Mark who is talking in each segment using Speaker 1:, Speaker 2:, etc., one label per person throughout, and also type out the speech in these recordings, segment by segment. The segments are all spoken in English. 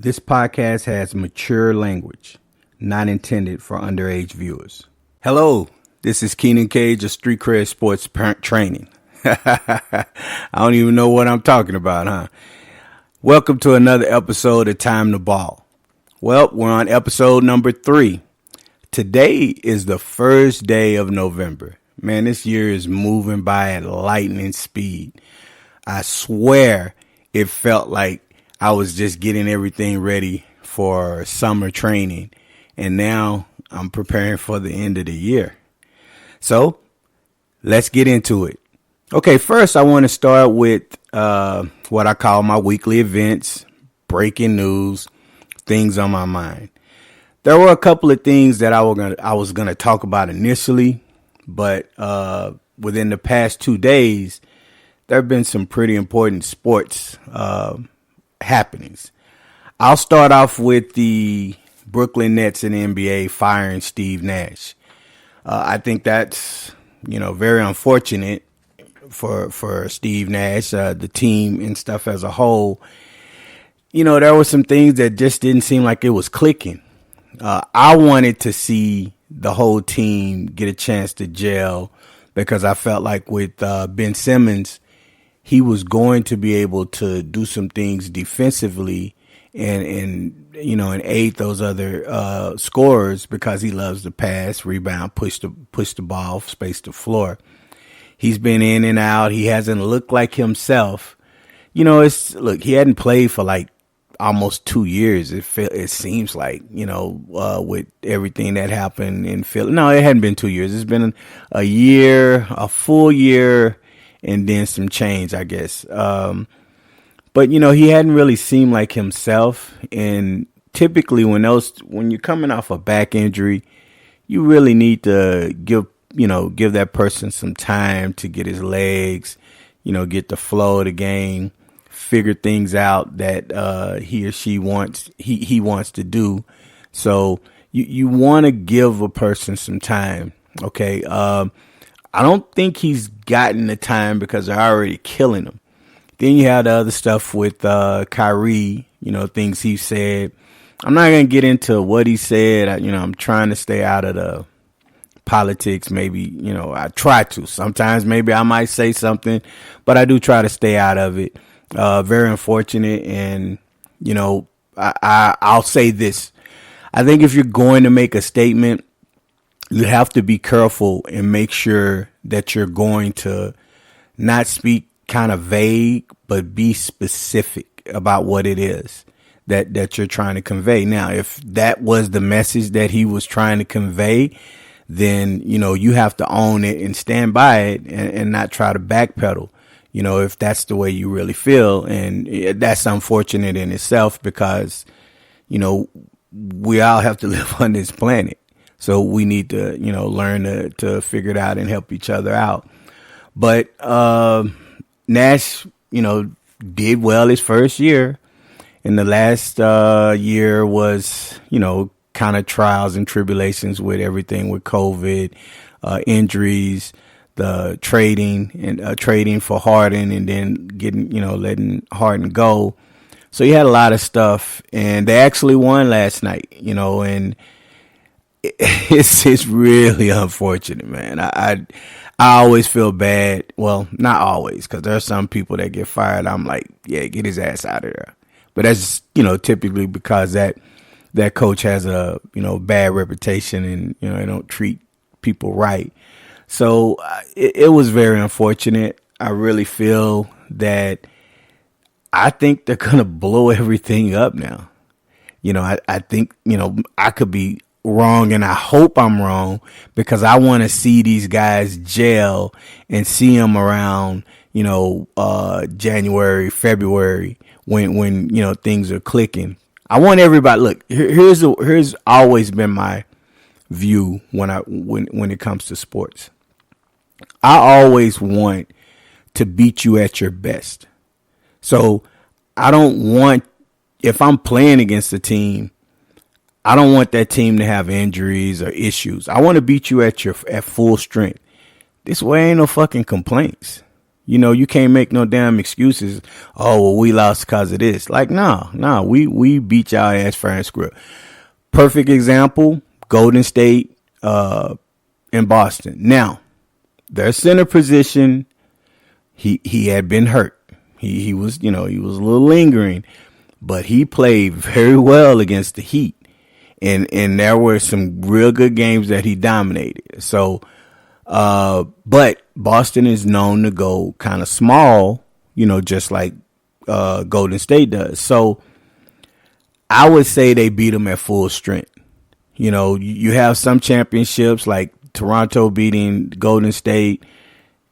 Speaker 1: This podcast has mature language, not intended for underage viewers. Hello, this is Keenan Cage of Street Cred Sports Parent Training. I don't even know what I'm talking about, huh? Welcome to another episode of Time to Ball. Well, we're on episode number 3. Today is the first day of November. Man, this year is moving by at lightning speed. I swear it felt like I was just getting everything ready for summer training, and now I'm preparing for the end of the year. So let's get into it. Okay, first I want to start with what I call my weekly events, breaking news, things on my mind. There were a couple of things that I was gonna talk about initially, but within the past 2 days, there have been some pretty important sports happenings. I'll start off with the Brooklyn Nets in the NBA firing Steve Nash. I think that's, very unfortunate for Steve Nash, the team and stuff as a whole. There were some things that just didn't seem like it was clicking. I wanted to see the whole team get a chance to gel because I felt like with Ben Simmons, he was going to be able to do some things defensively and aid those other scorers because he loves to pass, rebound, push the ball, space the floor. He's been in and out. He hasn't looked like himself. He hadn't played for like almost 2 years. It seems like, with everything that happened in Philly. No, it hadn't been 2 years. It's been a year, a full year, and then some change, I guess. But he hadn't really seemed like himself. And typically when you're coming off a back injury, you really need to give that person some time to get his legs, get the flow of the game, figure things out that he or she wants to do. So you want to give a person some time. Okay. I don't think he's gotten the time because they're already killing him. Then you have the other stuff with Kyrie, things he said. I'm not going to get into what he said. I'm trying to stay out of the politics. Maybe, I try to. Sometimes maybe I might say something, but I do try to stay out of it. Very unfortunate. And, I'll say this. I think if you're going to make a statement, you have to be careful and make sure that you're going to not speak kind of vague, but be specific about what it is that you're trying to convey. Now, if that was the message that he was trying to convey, then, you have to own it and stand by it and not try to backpedal, if that's the way you really feel. And that's unfortunate in itself because, we all have to live on this planet. So we need to, learn to figure it out and help each other out. But Nash, did well his first year. And the last year was, kind of trials and tribulations with everything with COVID, injuries, the trading for Harden and then letting Harden go. So he had a lot of stuff. And they actually won last night, and it's really unfortunate, man. I always feel bad. Well, not always, because there are some people that get fired. I'm like, yeah, get his ass out of there. But that's typically because that coach has a bad reputation and they don't treat people right. So it was very unfortunate. I really feel that I think they're gonna blow everything up now. I think I could be wrong, and I hope I'm wrong because I want to see these guys gel and see them around, January, February when things are clicking. I want everybody. Look, here's always been my view when it comes to sports. I always want to beat you at your best. So I don't want, if I'm playing against a team, I don't want that team to have injuries or issues. I want to beat you at full strength. This way ain't no fucking complaints. You can't make no damn excuses. Oh, well, we lost because of this. Like, no, we beat y'all ass fair and square. Perfect example, Golden State in Boston. Now, their center position, he had been hurt. He was a little lingering, but he played very well against the Heat. And there were some real good games that he dominated. So, but Boston is known to go kind of small, just like Golden State does. So I would say they beat them at full strength. You have some championships like Toronto beating Golden State.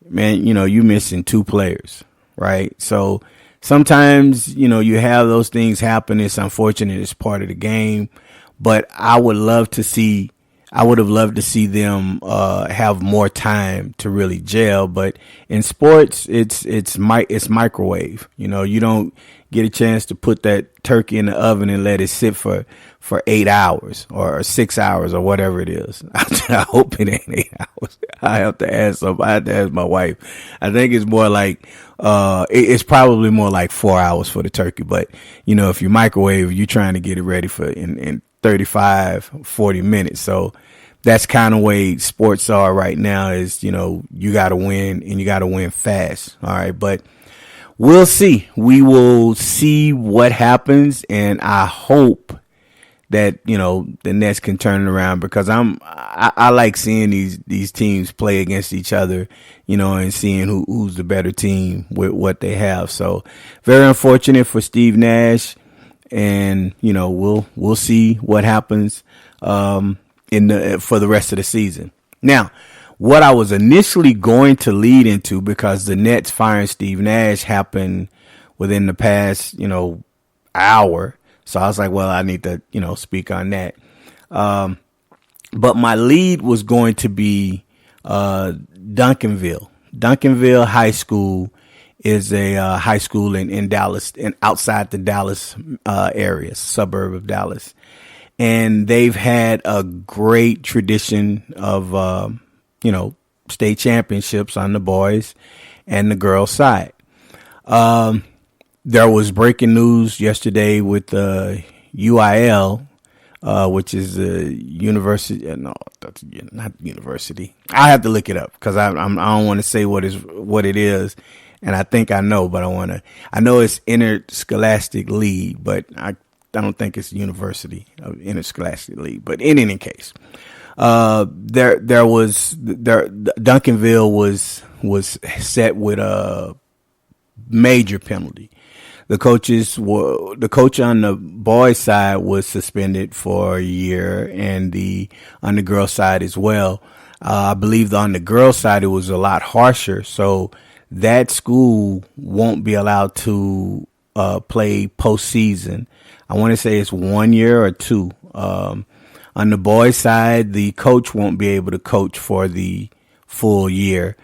Speaker 1: Man, you missing 2 players, right? So sometimes, you have those things happen. It's unfortunate. It's part of the game. But I would have loved to see them have more time to really gel. But in sports, it's microwave. You don't get a chance to put that turkey in the oven and let it sit for 8 hours or 6 hours or whatever it is. I hope it ain't 8 hours. I have to ask my wife. I think it's more like it's probably more like 4 hours for the turkey. But if you microwave, you're trying to get it ready for in 35, 40 minutes. So that's kind of way sports are right now is, you got to win and you got to win fast. All right. But we'll see. We will see what happens. And I hope that, the Nets can turn it around because I like seeing these teams play against each other, and seeing who's the better team with what they have. So very unfortunate for Steve Nash. And, we'll see what happens, for the rest of the season. Now, what I was initially going to lead into, because the Nets firing Steve Nash happened within the past, hour. So I was like, well, I need to, speak on that. But my lead was going to be, Duncanville. Duncanville High School is a high school in Dallas and outside the Dallas area, suburb of Dallas. And they've had a great tradition of, state championships on the boys and the girls side. There was breaking news yesterday with UIL, which is a university. No, that's not university. I have to look it up because I don't want to say what it is. And I think I know, but I know it's Interscholastic League, but I don't think it's University of Interscholastic League. But in any case, Duncanville was set with a major penalty. The coach on the boys' side was suspended for a year, and on the girls' side as well. I believe on the girls' side it was a lot harsher. So that school won't be allowed to play postseason. I want to say it's 1 year or 2. On the boys' side, the coach won't be able to coach for the full year.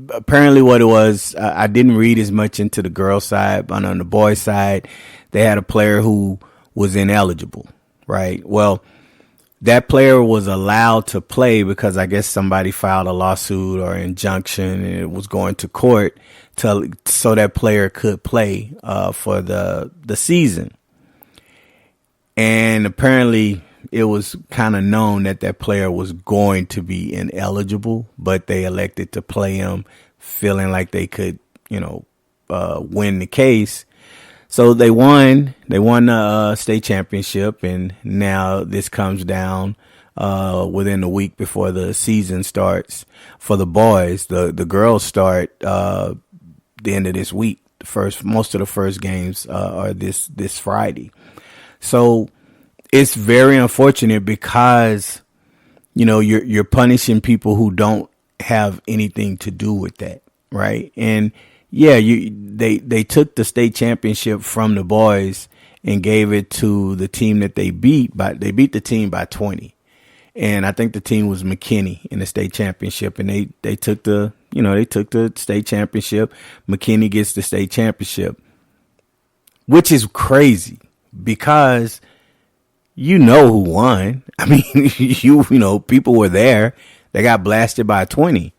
Speaker 1: Apparently what it was, I didn't read as much into the girls' side, but on the boys' side, they had a player who was ineligible, right? Well, that player was allowed to play because I guess somebody filed a lawsuit or injunction and it was going to court so that player could play for the season. And apparently it was kind of known that player was going to be ineligible, but they elected to play him feeling like they could, win the case. So they won the state championship, and now this comes down within a week before the season starts for the boys. The girls start the end of this week. Most of the first games are this Friday. So it's very unfortunate because you're punishing people who don't have anything to do with that, right? And yeah, they took the state championship from the boys and gave it to the team that they beat, but they beat the team by 20. And I think the team was McKinney in the state championship, and they took the state championship. McKinney gets the state championship, which is crazy because who won. I mean, people were there. They got blasted by 20.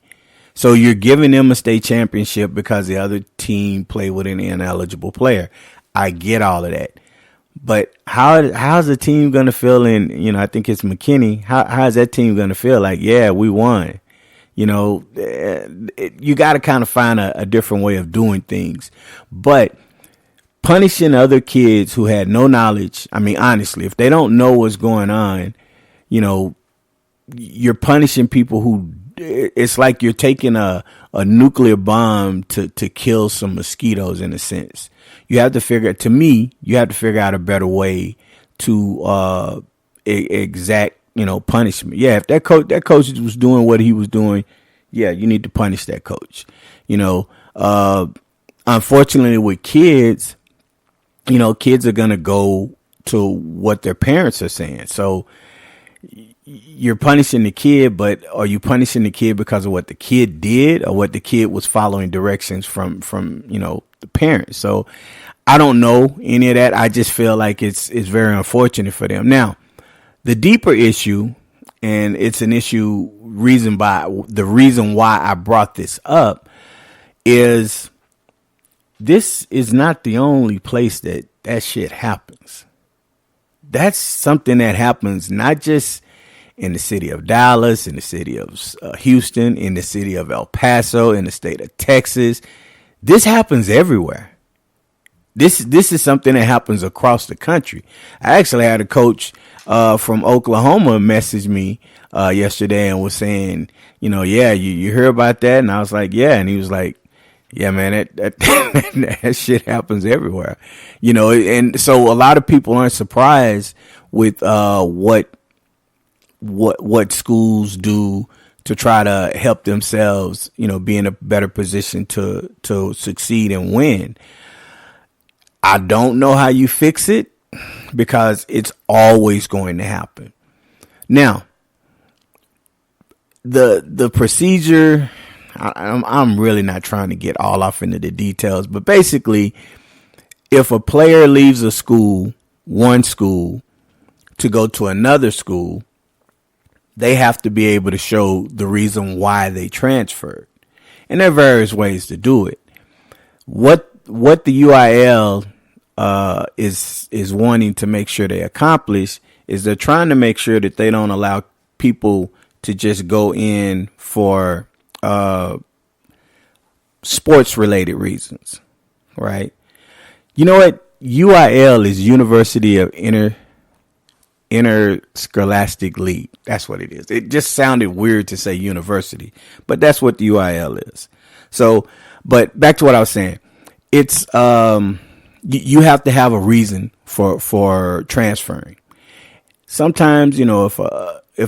Speaker 1: So you're giving them a state championship because the other team played with an ineligible player. I get all of that. But how's the team going to feel I think it's McKinney. How's that team going to feel like, yeah, we won? You got to kind of find a different way of doing things. But punishing other kids who had no knowledge, I mean, honestly, if they don't know what's going on, you're punishing people who, it's like you're taking a nuclear bomb to kill some mosquitoes in a sense. You have to figure out a better way to exact, punishment. Yeah, if that coach was doing what he was doing, yeah, you need to punish that coach. Unfortunately with kids, kids are going to go to what their parents are saying. So you're punishing the kid, but are you punishing the kid because of what the kid did or what the kid was following directions from the parents? So I don't know any of that. I just feel like it's very unfortunate for them. Now, the deeper issue, and it's an issue the reason why I brought this up is this is not the only place that shit happens. That's something that happens not just in the city of Dallas, in the city of Houston, in the city of El Paso, in the state of Texas. This happens everywhere. This is something that happens across the country. I actually had a coach from Oklahoma message me yesterday and was saying, yeah, you hear about that? And I was like, yeah. And he was like, yeah, man, that shit happens everywhere. And so a lot of people aren't surprised with what schools do to try to help themselves, be in a better position to succeed and win. I don't know how you fix it because it's always going to happen. Now, the procedure, I'm really not trying to get all off into the details, but basically, if a player leaves one school, to go to another school, they have to be able to show the reason why they transferred. And there are various ways to do it. What the UIL is wanting to make sure they accomplish is they're trying to make sure that they don't allow people to just go in for sports related reasons, right? You know what? UIL is University of Interscholastic League. That's what it is. It just sounded weird to say university, but that's what the UIL is. So, but back to what I was saying. It's you have to have a reason for transferring. Sometimes, if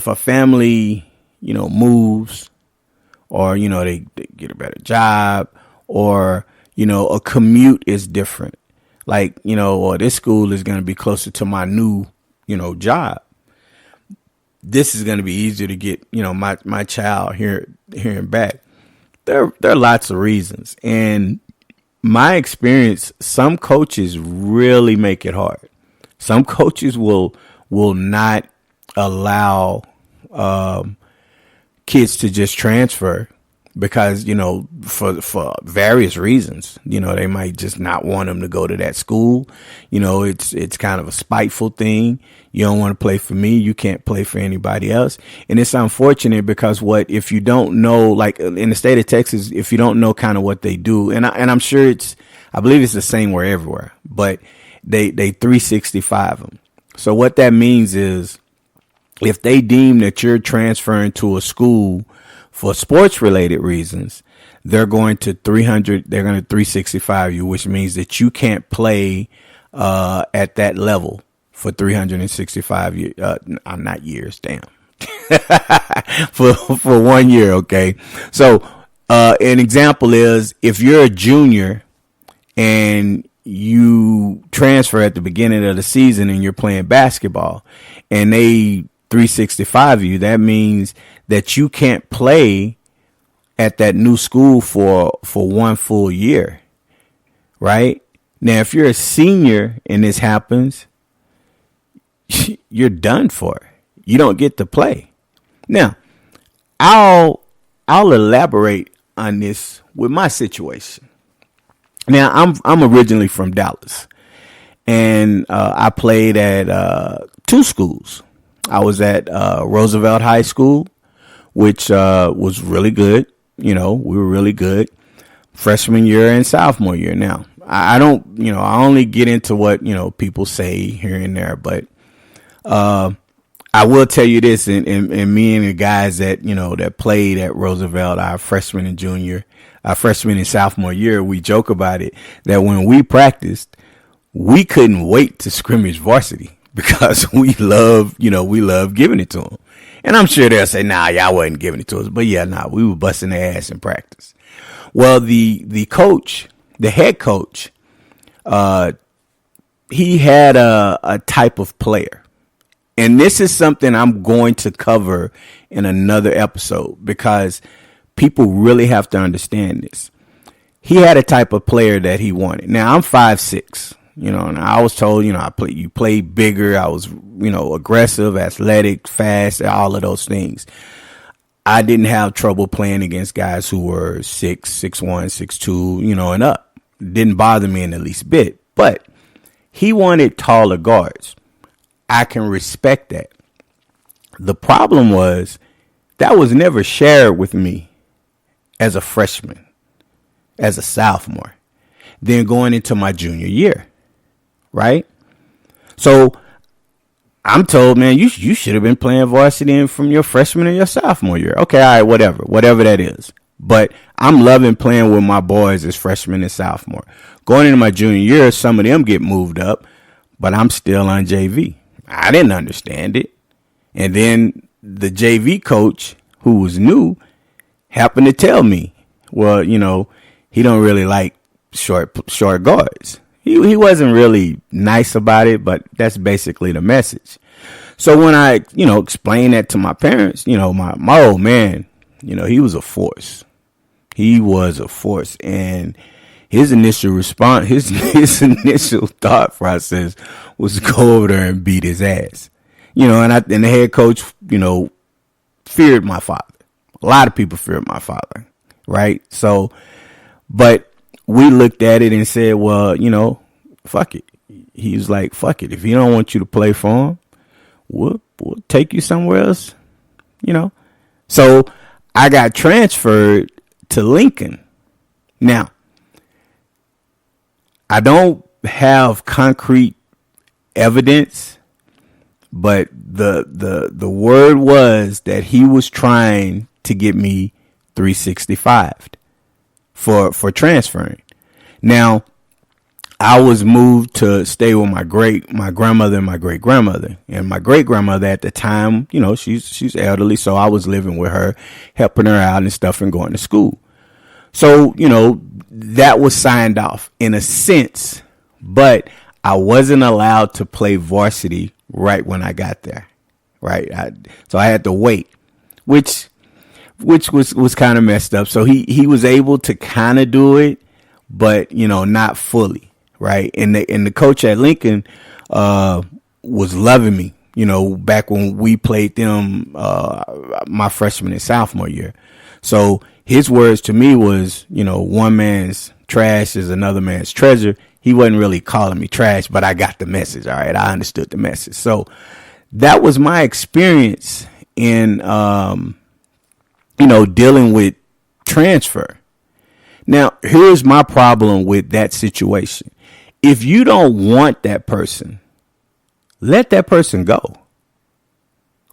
Speaker 1: a family, moves, or they get a better job, or a commute is different. Like, or this school is going to be closer to my new job. This is going to be easier to get, my child here and back. There are lots of reasons. And my experience, some coaches really make it hard. Some coaches will not allow kids to just transfer because, for various reasons, they might just not want them to go to that school. It's kind of a spiteful thing. You don't want to play for me. You can't play for anybody else. And it's unfortunate because if you don't know, like in the state of Texas, if you don't know kind of what they do, and I'm sure I believe it's the same way everywhere, but they 365 them. So what that means is if they deem that you're transferring to a school for sports related reasons, they're going to 365 you, which means that you can't play at that level for 365 years, not years, damn. for 1 year, okay? So an example is if you're a junior and you transfer at the beginning of the season and you're playing basketball and they 365 you, that means that you can't play at that new school for 1 full year, right? Now, if you're a senior and this happens, you're done for. You don't get to play. Now, I'll elaborate on this with my situation. Now, I'm originally from Dallas, and I played at two schools. I was at Roosevelt High School, which was really good. We were really good freshman year and sophomore year. Now, I don't, I only get into what, people say here and there, but I will tell you this, and me and the guys that, that played at Roosevelt, our freshman and sophomore year, we joke about it, that when we practiced, we couldn't wait to scrimmage varsity because we love giving it to them. And I'm sure they'll say, nah, y'all wasn't giving it to us. But yeah, we were busting their ass in practice. Well, the head coach, he had a type of player. And this is something I'm going to cover in another episode because people really have to understand this. He had a type of player that he wanted. Now, I'm 5'6", and I was told, you play bigger. I was, aggressive, athletic, fast, all of those things. I didn't have trouble playing against guys who were 6'1", 6'2", and up. Didn't bother me in the least bit. But he wanted taller guards. I can respect that. The problem was that was never shared with me as a freshman, as a sophomore, then going into my junior year, right? So I'm told, man, you should have been playing varsity from your freshman and your sophomore year. Okay, all right, whatever that is. But I'm loving playing with my boys as freshman and sophomore. Going into my junior year, some of them get moved up, but I'm still on JV. I didn't understand it. And then the JV coach, who was new, happened to tell me, well, he don't really like short guards. He wasn't really nice about it, but that's basically the message. So when I, explained that to my parents, my old man, he was a force. He was a force. And his initial response, his initial thought process was to go over there and beat his ass. And the head coach, feared my father. A lot of people feared my father, right? So, but we looked at it and said, well, fuck it. He was like, fuck it. If he don't want you to play for him, we'll take you somewhere else, So I got transferred to Lincoln. Now, I don't have concrete evidence, but the word was that he was trying to get me 365 for transferring. Now, I was moved to stay with my grandmother and my great grandmother. And my great grandmother at the time, she's elderly, so I was living with her, helping her out and stuff and going to school. So, that was signed off in a sense, but I wasn't allowed to play varsity right when I got there, right? So I had to wait, which was kind of messed up. So he was able to kind of do it, but, not fully, right? And the coach at Lincoln was loving me, back when we played them my freshman and sophomore year. So his words to me was, one man's trash is another man's treasure. He wasn't really calling me trash, but I got the message. All right. I understood the message. So that was my experience in, dealing with transfer. Now, here's my problem with that situation. If you don't want that person, let that person go.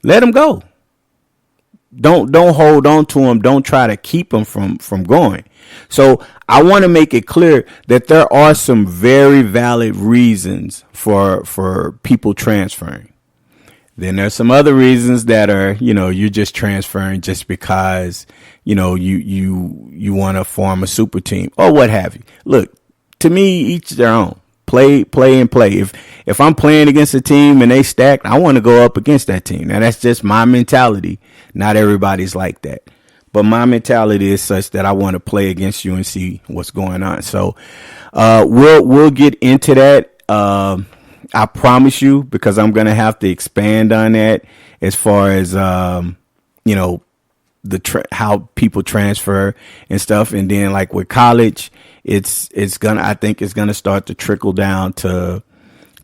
Speaker 1: Let him go. Don't hold on to him. Don't try to keep him from going. So I want to make it clear that there are some very valid reasons for people transferring. Then there's some other reasons that are, you're just transferring just because, you want to form a super team or what have you. Look, to me, each their own. Play. If I'm playing against a team and they stacked, I want to go up against that team. Now that's just my mentality. Not everybody's like that, but my mentality is such that I want to play against you and see what's going on. So, we'll get into that. I promise you, because I'm going to have to expand on that as far as, how people transfer and stuff. And then like with college, I think it's gonna start to trickle down to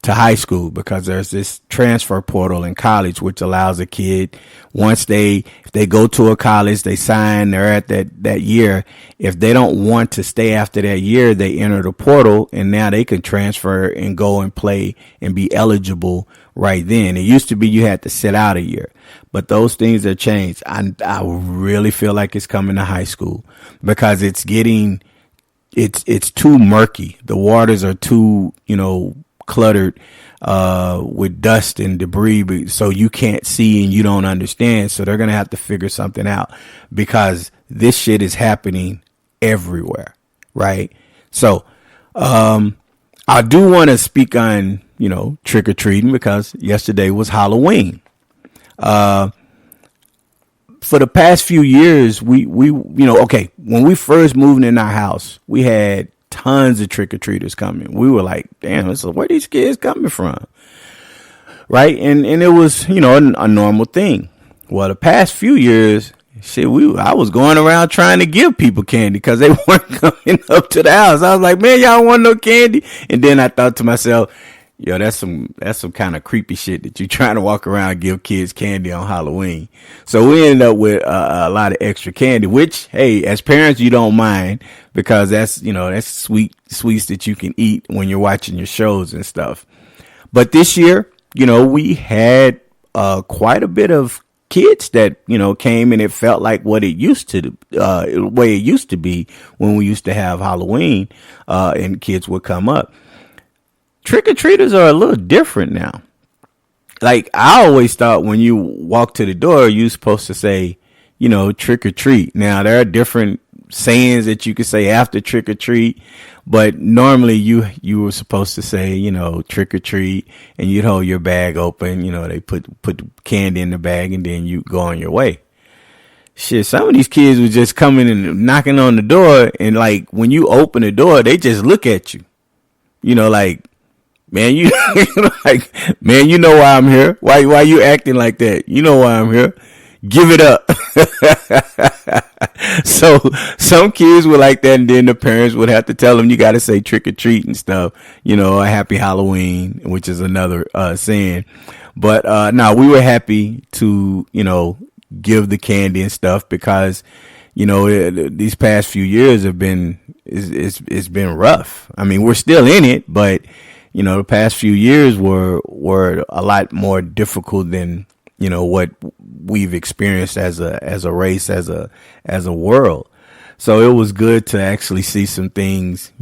Speaker 1: high school, because there's this transfer portal in college, which allows a kid, if they go to a college, they sign, they're at that year. If they don't want to stay after that year, they enter the portal, and now they can transfer and go and play and be eligible right then. It used to be you had to sit out a year, but those things have changed. I really feel like it's coming to high school, because it's too murky. The waters are too, cluttered with dust and debris, so you can't see and you don't understand. So they're going to have to figure something out, because this shit is happening everywhere, right? So I do want to speak on, trick-or-treating, because yesterday was Halloween. For the past few years, we when we first moved in our house, we had tons of trick-or-treaters coming. We were like, damn, so where these kids coming from? Right? And it was, a normal thing. Well, the past few years, I was going around trying to give people candy because they weren't coming up to the house. I was like, man, y'all want no candy? And then I thought to myself, yo, that's some kind of creepy shit that you're trying to walk around and give kids candy on Halloween. So we ended up with a lot of extra candy, which, hey, as parents, you don't mind, because that's sweets that you can eat when you're watching your shows and stuff. But this year, we had quite a bit of kids that, came, and it felt like what it used to, way it used to be when we used to have Halloween, and kids would come up. Trick-or-treaters are a little different now. Like, I always thought when you walk to the door, you're supposed to say, trick or treat. Now, there are different sayings that you could say after trick or treat, but normally you were supposed to say, trick or treat, and you'd hold your bag open. They put candy in the bag, and then you go on your way. Shit, some of these kids were just coming and knocking on the door, and like when you open the door, they just look at you. Like, man, you man, you know why I'm here. Why you acting like that? You know why I'm here. Give it up. So some kids were like that, and then the parents would have to tell them, you got to say trick or treat and stuff. A happy Halloween, which is another saying. But no, we were happy to give the candy and stuff, because these past few years have been it's been rough. I mean, we're still in it, but the past few years were a lot more difficult than, what we've experienced as a race, as a world. So it was good to actually see some things,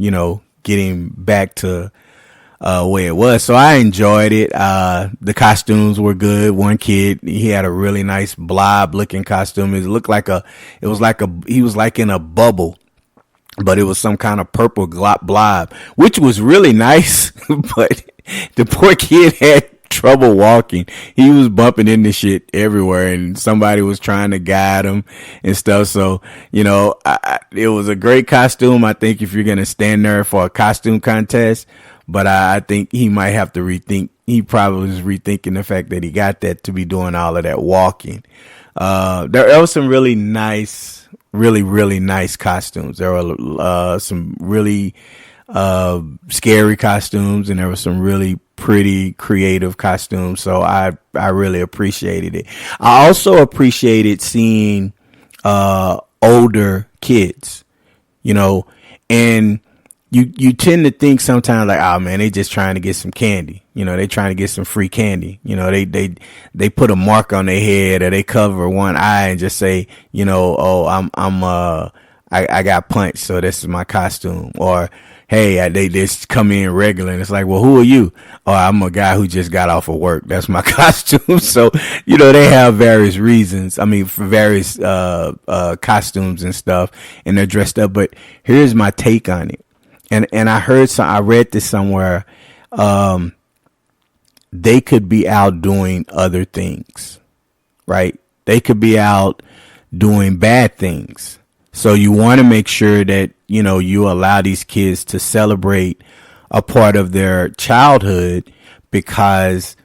Speaker 1: getting back to, way it was. So I enjoyed it. The costumes were good. One kid, he had a really nice blob looking costume. He was like in a bubble, but it was some kind of purple blob, which was really nice. But the poor kid had trouble walking. He was bumping into shit everywhere, and somebody was trying to guide him and stuff. So, it was a great costume. I think if you're going to stand there for a costume contest, but I think he might have to rethink. He probably was rethinking the fact that he got that to be doing all of that walking. There was some really nice, really nice costumes. There were some really scary costumes, and there were some really pretty creative costumes. So I really appreciated it. I also appreciated seeing older kids, and you tend to think sometimes like, oh man, they just trying to get some candy. They trying to get some free candy. They put a mark on their head, or they cover one eye and just say, I got punched, so this is my costume. Or, hey, they just come in regular, and it's like, well, who are you? Oh, I'm a guy who just got off of work. That's my costume. So, they have various reasons. I mean, for various costumes and stuff, and they're dressed up. But here's my take on it. And I read this somewhere. They could be out doing other things, right? They could be out doing bad things. So you want to make sure that, you allow these kids to celebrate a part of their childhood, because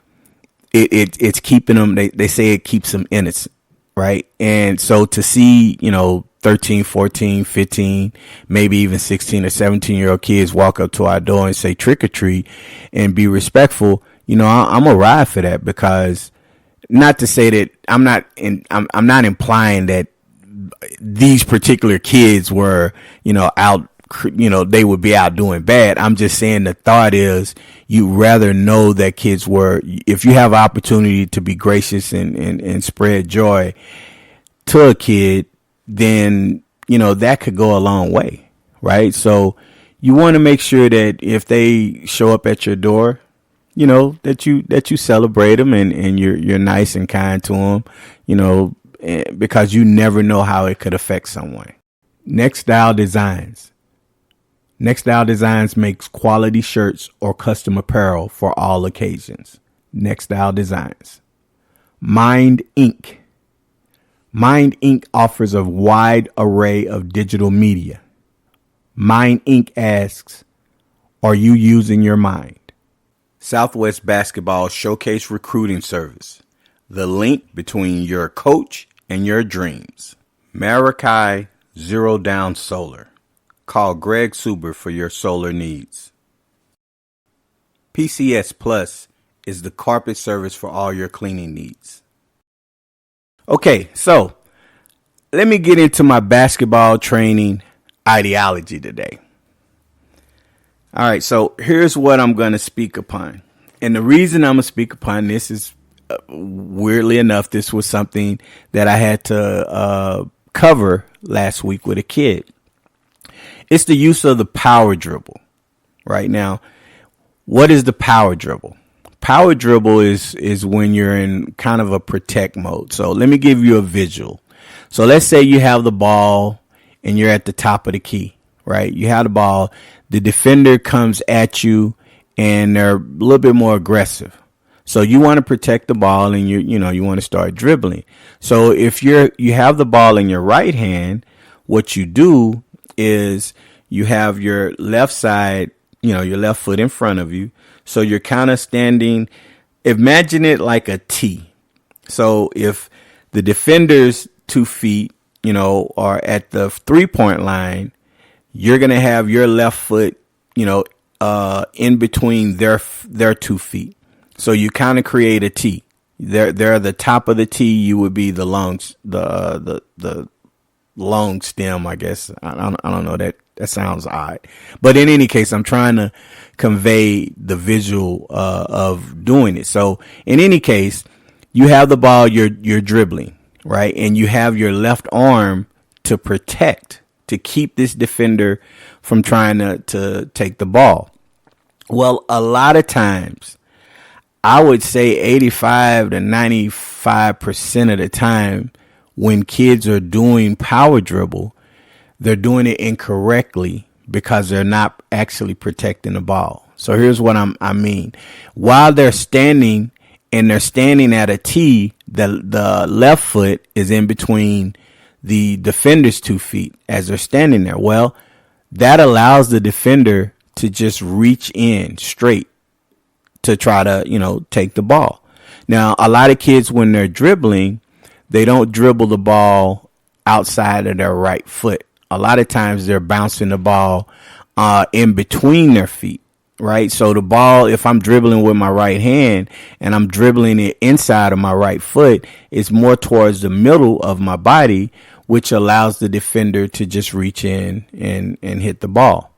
Speaker 1: it's keeping them, they say it keeps them innocent. right? And so to see, 13, 14, 15, maybe even 16 or 17-year-old kids walk up to our door and say trick or treat and be respectful, I'm a ride for that, because not to say that I'm not implying that these particular kids were, out, they would be out doing bad. I'm just saying the thought is you rather know that kids were, if you have opportunity to be gracious and spread joy to a kid, then, that could go a long way, right? So you want to make sure that if they show up at your door, that you celebrate them and you're nice and kind to them, because you never know how it could affect someone. Next Style Designs. Next Style Designs makes quality shirts or custom apparel for all occasions. Next Style Designs. Mind Inc. Mind Inc. offers a wide array of digital media. Mind Inc. asks, are you using your mind? Southwest Basketball Showcase Recruiting Service. The link between your coach and your dreams. Maracay Zero Down Solar. Call Greg Suber for your solar needs. PCS Plus is the carpet service for all your cleaning needs. Okay, so let me get into my basketball training ideology today. All right, so here's what I'm going to speak upon. And the reason I'm going to speak upon this is, weirdly enough, this was something that I had to cover last week with a kid. It's the use of the power dribble. Right now, what is the power dribble? Power dribble is when you're in kind of a protect mode. So let me give you a visual. So let's say you have the ball and you're at the top of the key, right? You have the ball, the defender comes at you and they're a little bit more aggressive. So you want to protect the ball and you want to start dribbling. So if you have the ball in your right hand, what you do is you have your left side, your left foot in front of you. So you're kind of standing, imagine it like a T. So if the defender's 2 feet, are at the 3-point line, you're going to have your left foot, in between their 2 feet. So you kind of create a T. They're the top of the T. You would be the long stem, I guess. I don't know, that sounds odd. But in any case, I'm trying to convey the visual of doing it. So in any case, you have the ball, you're dribbling, right? And you have your left arm to protect, to keep this defender from trying to take the ball. Well, a lot of times, I would say 85 to 95% of the time, when kids are doing power dribble, they're doing it incorrectly because they're not actually protecting the ball. So here's what I mean. While they're standing and they're standing at a T, the left foot is in between the defender's 2 feet as they're standing there. Well, that allows the defender to just reach in straight to try to, take the ball. Now, a lot of kids, when they're dribbling, they don't dribble the ball outside of their right foot. A lot of times they're bouncing the ball in between their feet, right? So the ball, if I'm dribbling with my right hand and I'm dribbling it inside of my right foot, it's more towards the middle of my body, which allows the defender to just reach in and hit the ball.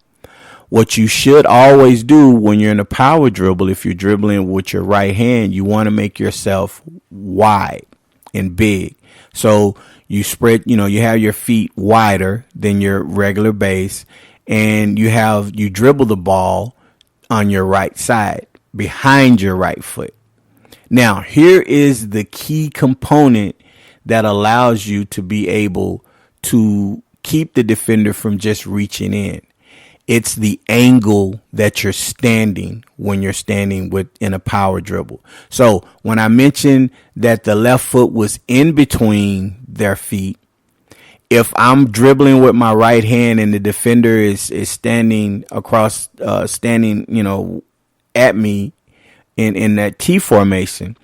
Speaker 1: What you should always do when you're in a power dribble, if you're dribbling with your right hand, you want to make yourself wide and big. So you spread, you have your feet wider than your regular base, and you dribble the ball on your right side behind your right foot. Now, here is the key component that allows you to be able to keep the defender from just reaching in. It's the angle that you're standing when you're standing in a power dribble. So when I mentioned that the left foot was in between their feet, if I'm dribbling with my right hand and the defender is standing across, at me in that T formation,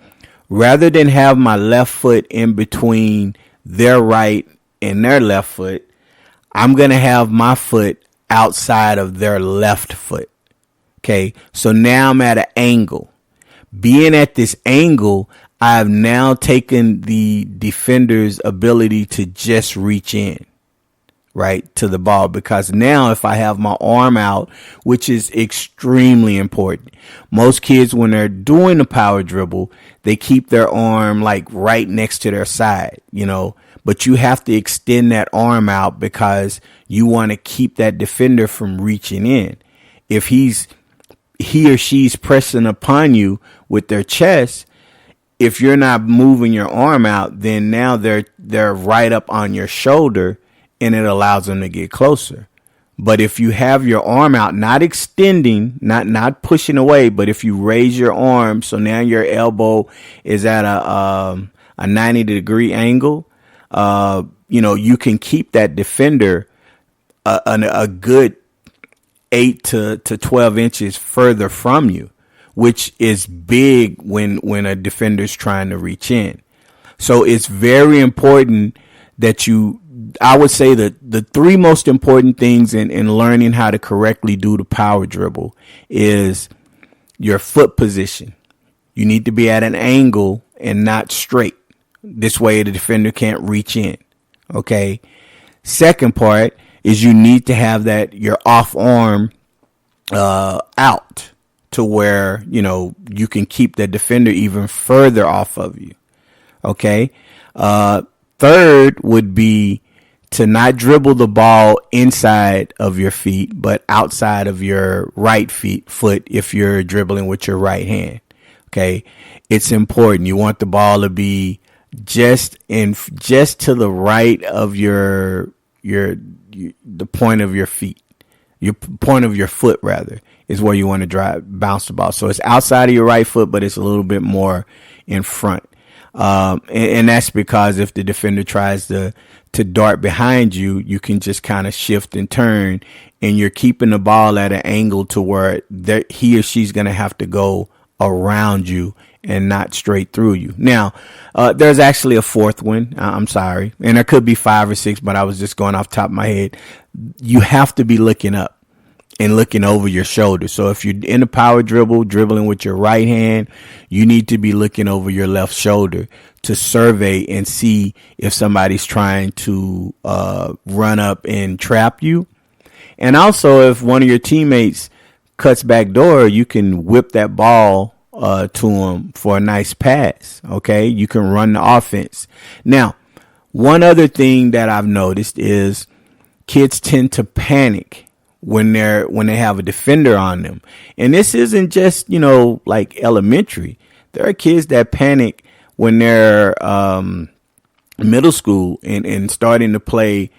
Speaker 1: Rather than have my left foot in between their right and their left foot, I'm going to have my foot outside of their left foot. Okay, so now I'm at an angle. Being at this angle, I've now taken the defender's ability to just reach in, right, to the ball, because now if I have my arm out, which is extremely important. Most kids, when they're doing the power dribble, they keep their arm like right next to their side, but you have to extend that arm out because you want to keep that defender from reaching in. If he or she's pressing upon you with their chest, if you're not moving your arm out, then now they're right up on your shoulder, and it allows them to get closer. But if you have your arm out, not extending, not pushing away, but if you raise your arm, so now your elbow is at a 90-degree angle, you can keep that defender a good 8 to 12 inches further from you, which is big when a defender's trying to reach in. So it's very important that I would say that the three most important things in learning how to correctly do the power dribble is your foot position. You need to be at an angle and not straight. This way the defender can't reach in. Okay. Second part is you need to have your off arm out to where, you can keep the defender even further off of you. Okay. Third would be to not dribble the ball inside of your feet, but outside of your right foot if you're dribbling with your right hand. Okay. It's important. You want the ball to be just to the right of the point of your feet. Your point of your foot, rather, is where you want to bounce the ball. So it's outside of your right foot, but it's a little bit more in front. And that's because if the defender tries to dart behind you, you can just kind of shift and turn, and you're keeping the ball at an angle to where he or she's going to have to go around you and not straight through you. Now, there's actually a fourth one. I'm sorry. And there could be 5 or 6, but I was just going off the top of my head. You have to be looking up and looking over your shoulder. So if you're in a power dribble, dribbling with your right hand, you need to be looking over your left shoulder to survey and see if somebody's trying to run up and trap you. And also, if one of your teammates cuts back door, you can whip that ball to him for a nice pass. Okay, you can run the offense. Now, one other thing that I've noticed is kids tend to panic when they have a defender on them. And this isn't just, like elementary. There are kids that panic when they're middle school and starting to play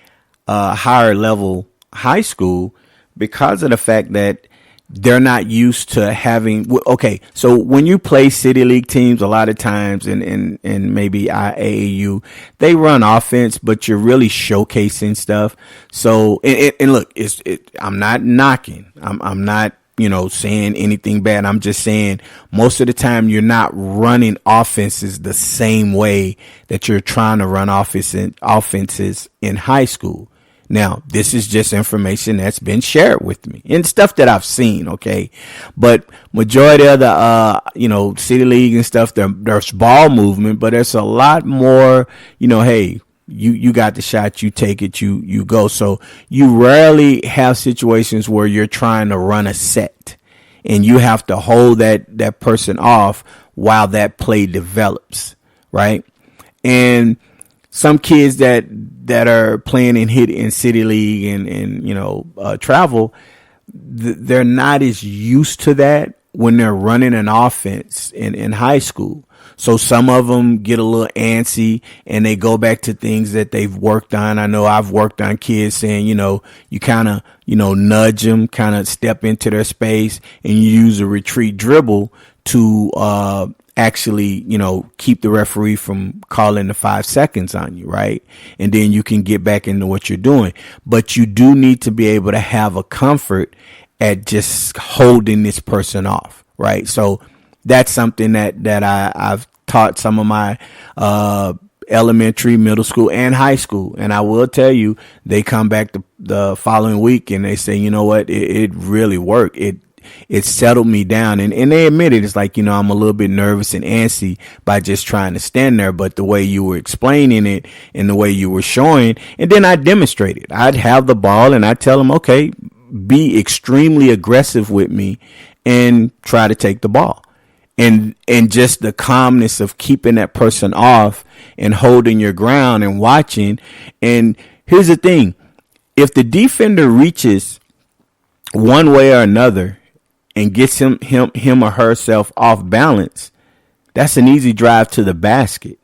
Speaker 1: higher level high school because of the fact that they're not used to having. Okay, so when you play city league teams, a lot of times, and maybe AAU, they run offense, but you're really showcasing stuff. So, and look, I'm not knocking. I'm not, saying anything bad. I'm just saying most of the time you're not running offenses the same way that you're trying to run offenses in high school. Now, this is just information that's been shared with me and stuff that I've seen, okay? But majority of the, city league and stuff, there's ball movement, but there's a lot more, hey, you got the shot, you take it, you go. So you rarely have situations where you're trying to run a set and you have to hold that person off while that play develops, right? And some kids that are playing in city league and travel, they're not as used to that when they're running an offense in high school. So some of them get a little antsy and they go back to things that they've worked on. I know I've worked on kids saying, you kind of, nudge them, kind of step into their space, and you use a retreat dribble to actually, keep the referee from calling the 5 seconds on you, right? And then you can get back into what you're doing. But you do need to be able to have a comfort at just holding this person off, right? So that's something that I've taught some of my elementary, middle school, and high school. And I will tell you, they come back the following week and they say, you know what, it really worked. It settled me down. And they admit it. It's like, you know, I'm a little bit nervous and antsy by just trying to stand there. But the way you were explaining it and the way you were showing, and then I demonstrated. I'd have the ball and I'd tell them, okay, be extremely aggressive with me and try to take the ball. And just the calmness of keeping that person off and holding your ground and watching. And here's the thing. If the defender reaches one way or another and gets him or herself off balance, that's an easy drive to the basket.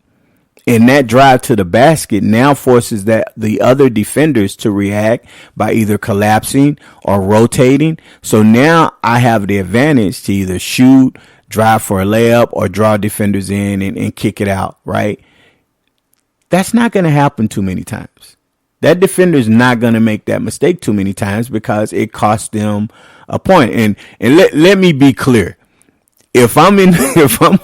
Speaker 1: And that drive to the basket now forces the other defenders to react by either collapsing or rotating. So now I have the advantage to either shoot, drive for a layup, or draw defenders in and kick it out, right? That's not going to happen too many times. That defender's not going to make that mistake too many times because it cost them a point. And let me be clear. If I'm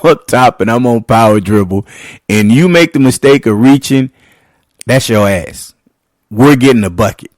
Speaker 1: up top and I'm on Power Dribble and you make the mistake of reaching, that's your ass. We're getting a bucket.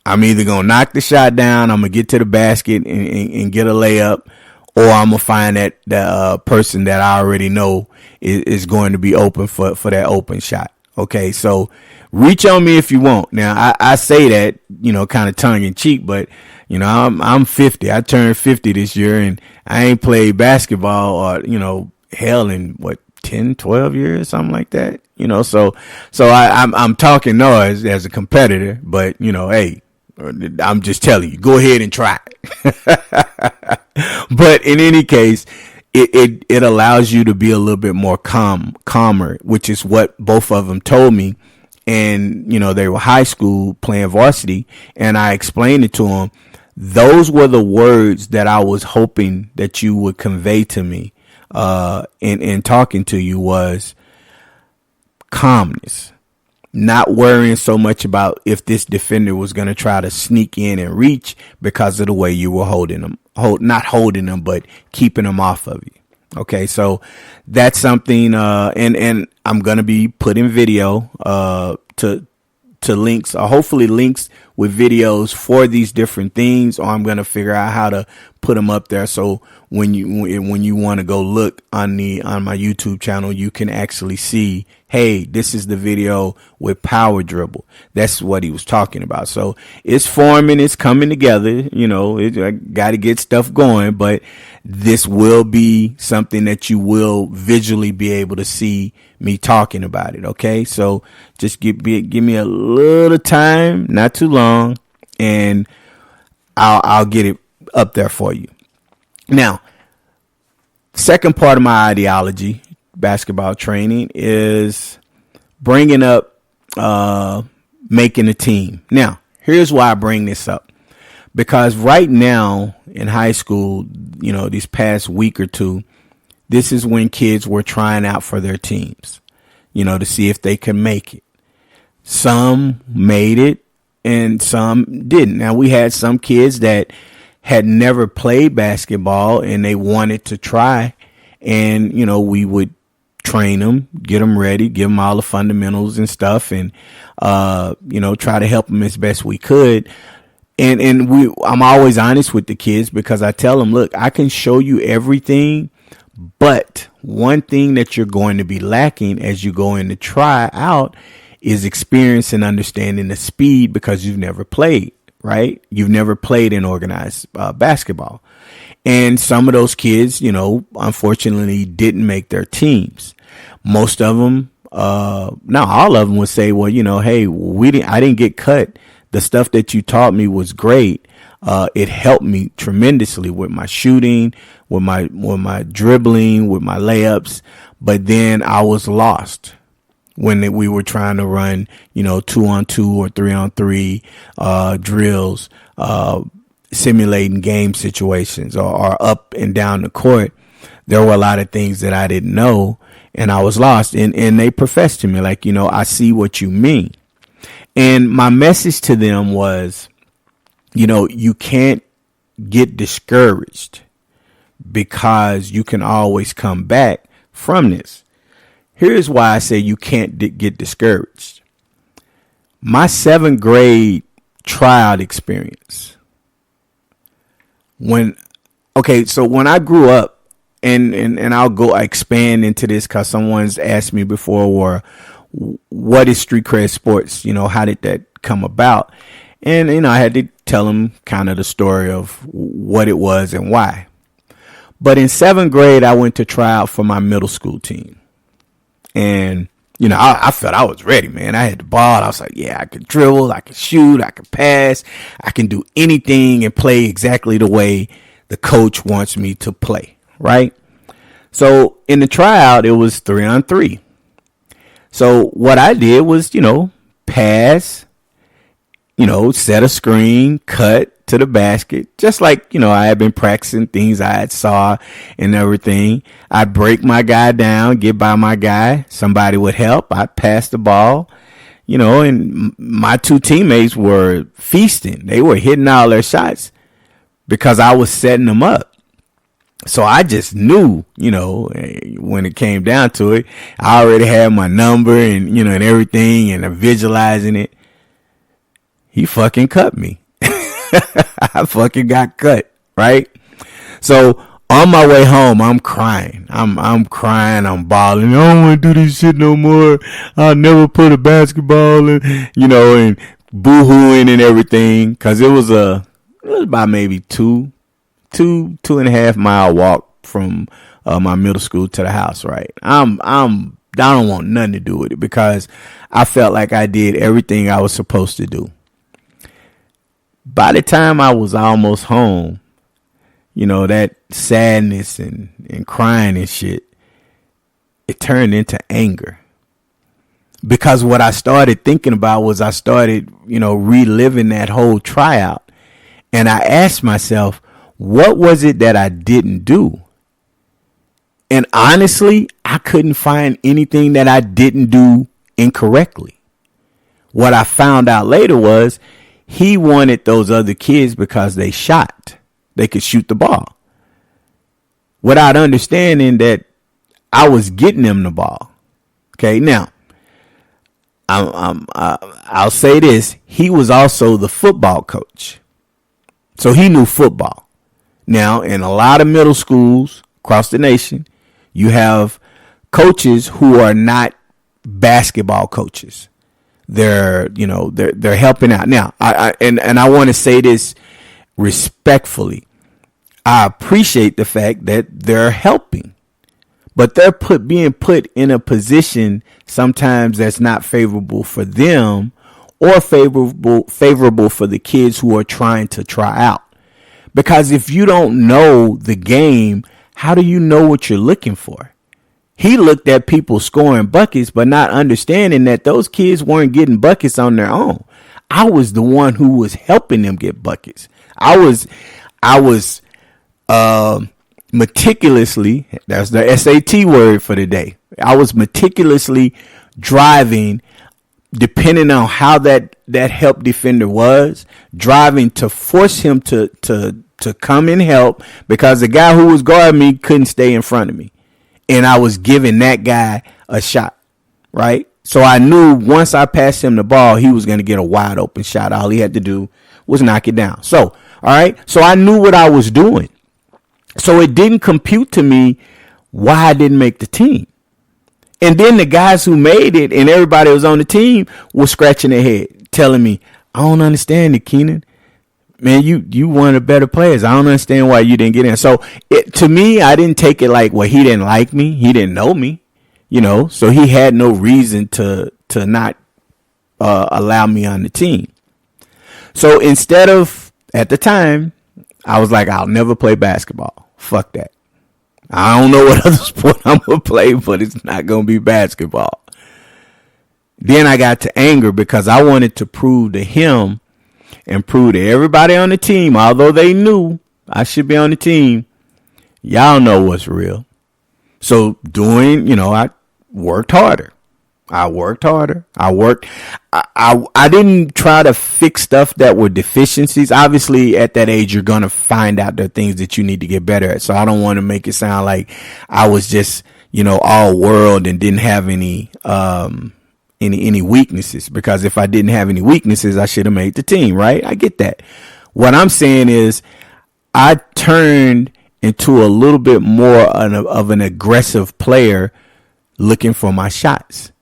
Speaker 1: I'm either going to knock the shot down, I'm going to get to the basket and get a layup, or I'm going to find that person that I already know is going to be open for that open shot. Okay, so reach on me if you want. Now, I say that, you know, kind of tongue in cheek, but, you know, I'm 50. I turned 50 this year, and I ain't played basketball or, you know, hell in, 10, 12 years, something like that. You know, so I'm talking noise as a competitor, but, you know, hey, I'm just telling you, go ahead and try it. But in any case, it allows you to be a little bit more calmer, which is what both of them told me. And, you know, they were high school playing varsity, and I explained it to them. Those were the words that I was hoping that you would convey to me in talking to you, was calmness. Not worrying so much about if this defender was going to try to sneak in and reach because of the way you were not holding them, but keeping them off of you. Okay, so that's something, and I'm going to be putting video to links, or hopefully links with videos for these different things, or I'm going to figure out how to put them up there. So when you want to go look on my YouTube channel, you can actually see, hey, this is the video with Power Dribble. That's what he was talking about. So it's forming, it's coming together. You know, I got to get stuff going, but this will be something that you will visually be able to see me talking about it. Okay, so just give me a little time, not too long, and I'll get it up there for you. Now, second part of my ideology, basketball training, is bringing up making a team. Now, here's why I bring this up. Because right now in high school, you know, these past week or two, this is when kids were trying out for their teams, you know, to see if they could make it. Some made it and some didn't. Now, we had some kids that had never played basketball and they wanted to try, and, you know, we would train them, get them ready, give them all the fundamentals and stuff, and, you know, try to help them as best we could. And I'm always honest with the kids, because I tell them, look, I can show you everything, but one thing that you're going to be lacking as you go in to try out is experience and understanding the speed, because you've never played, right? You've never played in organized basketball. And some of those kids, you know, unfortunately didn't make their teams. Most of them, now all of them would say, well, you know, hey, I didn't get cut. The stuff that you taught me was great. It helped me tremendously with my shooting, with my dribbling, with my layups. But then I was lost when we were trying to run, you know, 2-on-2 or 3-on-3 drills, simulating game situations or up and down the court. There were a lot of things that I didn't know, and I was lost. And they professed to me, like, you know, I see what you mean. And my message to them was, you know, you can't get discouraged, because you can always come back from this. Here's why I say you can't get discouraged. My 7th grade tryout experience. So when I grew up, and I'll expand into this because someone's asked me before, what is street cred sports? How did that come about? And, I had to tell them kind of the story of what it was and why. But in 7th grade, I went to try out for my middle school team. And, I felt I was ready, man. I had the ball. I was like, yeah, I could dribble, I could shoot, I could pass, I can do anything and play exactly the way the coach wants me to play, right? So in the tryout, it was 3-on-3. So what I did was, pass, set a screen, cut to the basket, just like, I had been practicing things I had saw and everything. I'd break my guy down, get by my guy. Somebody would help. I'd pass the ball, and my 2 teammates were feasting. They were hitting all their shots because I was setting them up. So I just knew, when it came down to it, I already had my number and, and everything, and I'm visualizing it. He fucking cut me. I fucking got cut, right? So on my way home, I'm crying. I'm crying. I'm bawling. I don't want to do this shit no more. I'll never put a basketball in, and boo-hooing and everything. Cause it was about maybe 2.5 mile walk from my middle school to the house, right? I don't want nothing to do with it because I felt like I did everything I was supposed to do. By the time I was almost home, that sadness and crying and shit, it turned into anger. Because what I started thinking about was I started, reliving that whole tryout. And I asked myself, what was it that I didn't do? And honestly, I couldn't find anything that I didn't do incorrectly. What I found out later was he wanted those other kids because they shot. They could shoot the ball. Without understanding that I was getting them the ball. Okay, now, I'll say this. He was also the football coach. So he knew football. Now, in a lot of middle schools across the nation, you have coaches who are not basketball coaches. They're helping out. Now, I want to say this respectfully. I appreciate the fact that they're helping, but they're being put in a position sometimes that's not favorable for them or favorable for the kids who are trying to try out. Because if you don't know the game, how do you know what you're looking for? He looked at people scoring buckets, but not understanding that those kids weren't getting buckets on their own. I was the one who was helping them get buckets. I was meticulously, that's the SAT word for the day. I was meticulously driving, depending on how that help defender was, driving to force him to come and help because the guy who was guarding me couldn't stay in front of me. And I was giving that guy a shot, right? So I knew once I passed him the ball, he was going to get a wide open shot. All he had to do was knock it down. So, all right. So I knew what I was doing. So it didn't compute to me why I didn't make the team. And then the guys who made it and everybody who was on the team was scratching their head, telling me, I don't understand it, Keenan. Man, you one of the better players. I don't understand why you didn't get in. So to me, I didn't take it like, well, he didn't like me. He didn't know me, so he had no reason to not allow me on the team. So instead of, at the time, I was like, I'll never play basketball. Fuck that. I don't know what other sport I'm going to play, but it's not going to be basketball. Then I got to anger because I wanted to prove to him and prove to everybody on the team, although they knew I should be on the team, y'all know what's real. So I worked harder. I didn't try to fix stuff that were deficiencies. Obviously, at that age, you're going to find out the things that you need to get better at. So I don't want to make it sound like I was just, all world and didn't have any weaknesses, because if I didn't have any weaknesses, I should have made the team, right? I get that. What I'm saying is I turned into a little bit more of an aggressive player looking for my shots.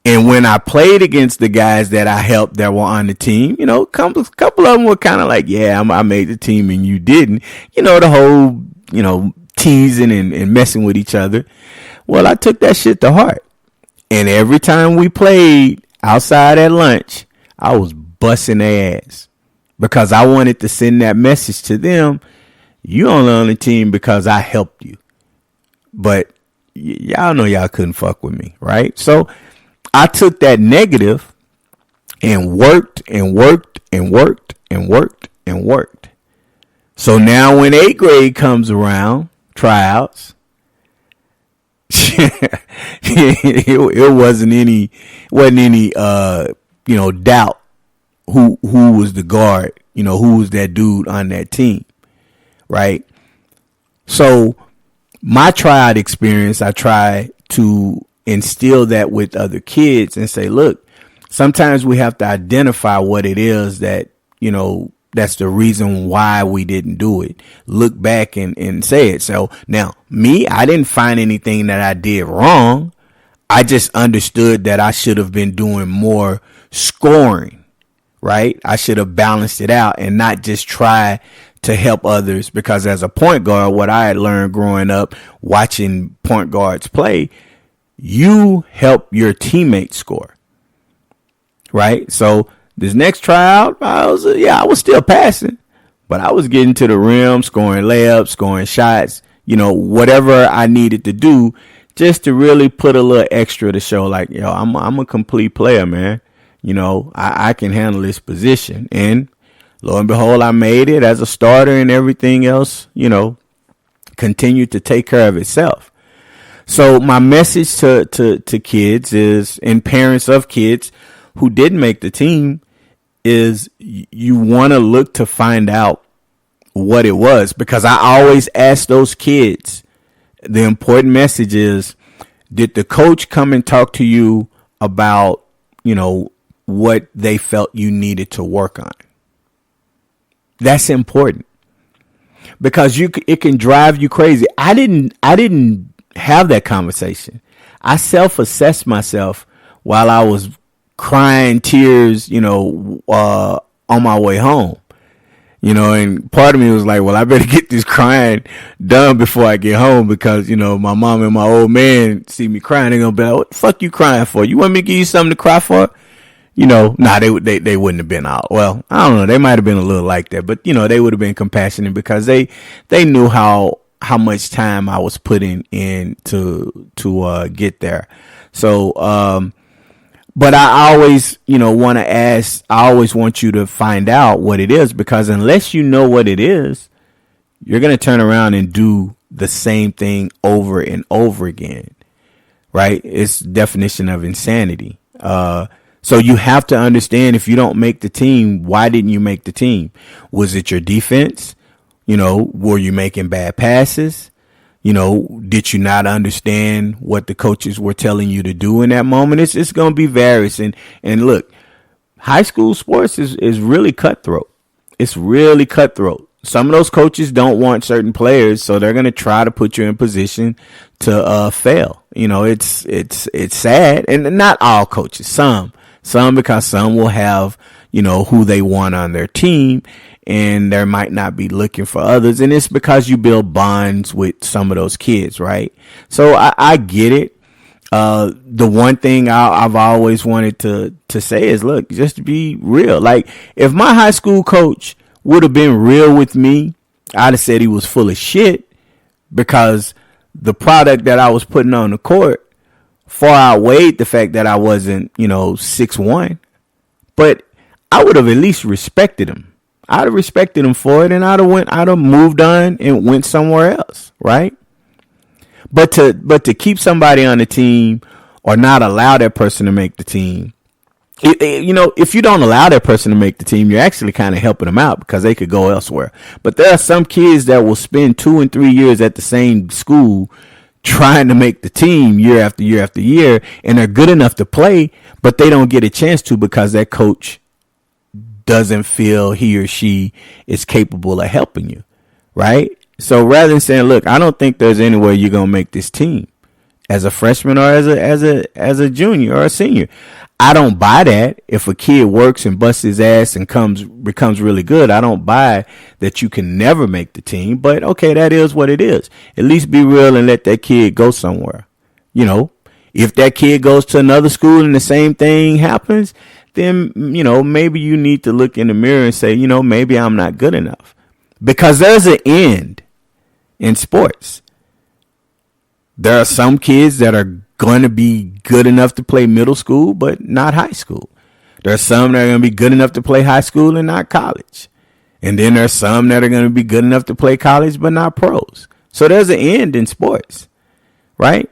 Speaker 1: And when I played against the guys that I helped that were on the team, a couple of them were kind of like, yeah, I made the team and you didn't. The whole, teasing and messing with each other. Well, I took that shit to heart. And every time we played outside at lunch, I was busting their ass because I wanted to send that message to them. You only on the team because I helped you. But y'all know y'all couldn't fuck with me, right? So I took that negative and worked and worked and worked and worked and worked. So now when 8th grade comes around, tryouts, it wasn't any doubt who was the guard, who was that dude on that team, right? So my tryout experience, I try to instill that with other kids and say, look, sometimes we have to identify what it is that, that's the reason why we didn't do it. Look back and say it. So now I didn't find anything that I did wrong. I just understood that I should have been doing more scoring, right? I should have balanced it out and not just try to help others, because as a point guard, what I had learned growing up watching point guards play, you help your teammates score, right? So this next tryout, I was still passing, but I was getting to the rim, scoring layups, scoring shots, whatever I needed to do just to really put a little extra to show like, I'm a complete player, man. I can handle this position. And lo and behold, I made it as a starter, and everything else, continued to take care of itself. So my message to kids is, and parents of kids who didn't make the team, is you want to look to find out what it was. Because I always ask those kids, the important message is, did the coach come and talk to you about, what they felt you needed to work on? That's important, because it can drive you crazy. I didn't have that conversation. I self-assessed myself while I was crying tears, on my way home, and part of me was like, well, I better get this crying done before I get home, because, my mom and my old man see me crying. They're going to be like, what the fuck you crying for? You want me to give you something to cry for? They wouldn't have been out. Well, I don't know. They might have been a little like that, but, they would have been compassionate, because they knew how much time I was putting in to get there. So, but I always, want to ask, I always want you to find out what it is, because unless you know what it is, you're going to turn around and do the same thing over and over again, right? It's the definition of insanity. So you have to understand, if you don't make the team, why didn't you make the team? Was it your defense? Were you making bad passes? Did you not understand what the coaches were telling you to do in that moment? It's going to be various. And look, high school sports is really cutthroat. It's really cutthroat. Some of those coaches don't want certain players, so they're going to try to put you in position to fail. It's sad. And not all coaches, some, because some will have, who they want on their team, and they might not be looking for others. And it's because you build bonds with some of those kids, right? So I get it. The one thing I've always wanted to say is, look, just to be real. Like, if my high school coach would have been real with me, I'd have said he was full of shit, because the product that I was putting on the court far outweighed the fact that I wasn't, 6'1". But I would have at least respected him. I'd have respected him for it, and I'd have moved on and went somewhere else, right? But to keep somebody on the team or not allow that person to make the team, if you don't allow that person to make the team, you're actually kind of helping them out, because they could go elsewhere. But there are some kids that will spend 2 and 3 years at the same school trying to make the team year after year after year, and they're good enough to play, but they don't get a chance to because that coach doesn't feel he or she is capable of helping you, right? So rather than saying, look, I don't think there's any way you're going to make this team as a freshman or as a junior or a senior. I don't buy that. If a kid works and busts his ass and becomes really good, I don't buy that you can never make the team. But okay, that is what it is. At least be real and let that kid go somewhere. You know, if that kid goes to another school and the same thing happens, then, you know, maybe you need to look in the mirror and say, you know, maybe I'm not good enough. Because there's an end in sports. There are some kids that are going to be good enough to play middle school, but not high school. There are some that are going to be good enough to play high school and not college. And then there are some that are going to be good enough to play college, but not pros. So there's an end in sports, right?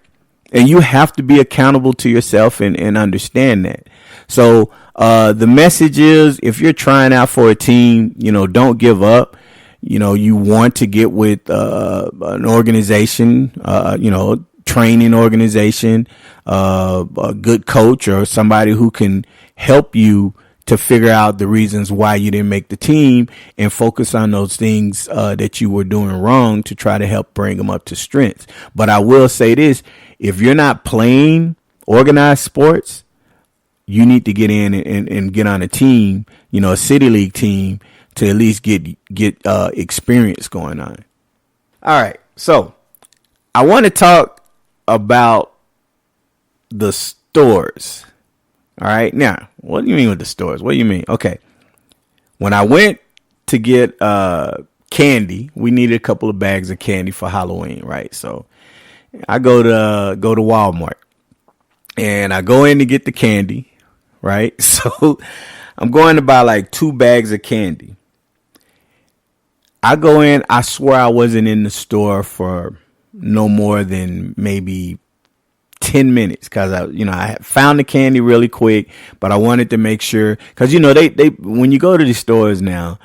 Speaker 1: And you have to be accountable to yourself and understand that. So the message is, if you're trying out for a team, you know, don't give up. You know, you want to get with an organization, you know, training organization, a good coach or somebody who can help you to figure out the reasons why you didn't make the team and focus on those things that you were doing wrong to try to help bring them up to strength. But I will say this, if you're not playing organized sports, you need to get in and get on a team, you know, a city league team, to at least get experience going on. All right, so I want to talk about the stores. All right, now, what do you mean with the stores? What do you mean? Okay, when I went to get candy, we needed a couple of bags of candy for Halloween, right? So I go to Walmart, and I go in to get the candy, right? So I'm going to buy like 2 bags of candy. I go in, I swear I wasn't in the store for no more than maybe 10 minutes because I found the candy really quick, but I wanted to make sure, because you know they when you go to the stores now,